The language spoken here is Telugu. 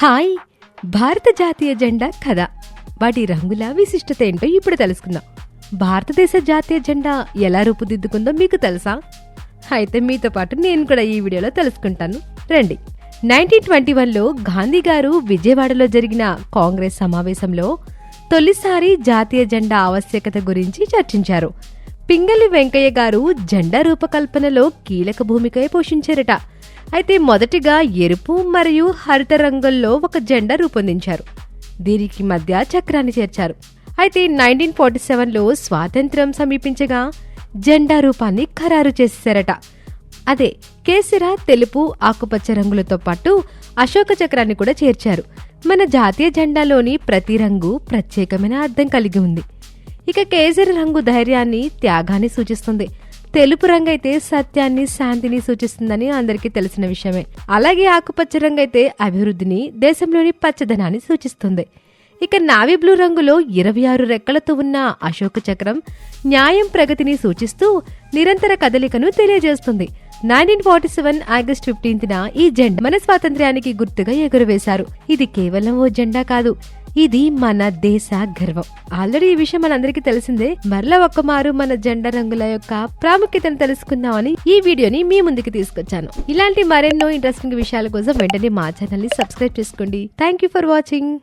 హాయ్, భారత జాతీయ జెండా కథ, వాటి రంగుల విశిష్టత ఏంటో ఇప్పుడు తెలుసుకుందాం. భారతదేశ జాతీయ జెండా ఎలా రూపుదిద్దుకుందో మీకు తెలుసా? అయితే మీతో పాటు నేను కూడా ఈ వీడియోలో తెలుసుకుంటాను, రండి. 1921లో గాంధీ గారు విజయవాడలో జరిగిన కాంగ్రెస్ సమావేశంలో తొలిసారి జాతీయ జెండా ఆవశ్యకత గురించి చర్చించారు. పింగళి వెంకయ్య గారు జెండా రూపకల్పనలో కీలక భూమిక పోషించారట. అయితే మొదటిగా ఎరుపు మరియు హరిత రంగుల్లో ఒక జెండా రూపొందించారు. దీనికి మధ్య చక్రాన్ని చేర్చారు. అయితే 1947లో స్వాతంత్ర్యం సమీపించగా జెండా రూపాన్ని ఖరారు చేశారట. అదే కేసర, తెలుపు, ఆకుపచ్చ రంగులతో పాటు అశోక చక్రాన్ని కూడా చేర్చారు. మన జాతీయ జెండాలోని ప్రతి రంగు ప్రత్యేకమైన అర్థం కలిగి ఉంది. ఇక కేసరి రంగు ధైర్యాన్ని, త్యాగాన్ని సూచిస్తుంది. తెలుపు రంగు అయితే సత్యాన్ని, శాంతిని సూచిస్తుందని అందరికీ తెలిసిన విషయమే. అలాగే ఆకుపచ్చ రంగు అయితే అభివృద్ధిని, దేశంలోని పచ్చదనాన్ని సూచిస్తుంది. ఇక నావీ బ్లూ రంగులో 26 రెక్కలతో ఉన్న అశోక చక్రం న్యాయం, ప్రగతిని సూచిస్తూ నిరంతర కదలికను తెలియజేస్తుంది. 1947 ఆగస్టు 15న ఈ జెండా మన స్వాతంత్ర్యానికి గుర్తుగా ఎగురవేశారు. ఇది కేవలం ఓ జెండా కాదు, ఇది మన దేశ గర్వం. ఆల్రెడీ ఈ విషయం మనందరికీ తెలిసిందే. మరలా ఒక్కమారు మన జెండా రంగుల యొక్క ప్రాముఖ్యతను తెలుసుకుందామని ఈ వీడియోని మీ ముందుకు తీసుకొచ్చాను. ఇలాంటి మరెన్నో ఇంట్రెస్టింగ్ విషయాల కోసం వెంటనే మా ఛానల్ ని సబ్స్క్రైబ్ చేసుకోండి. Thank you for watching.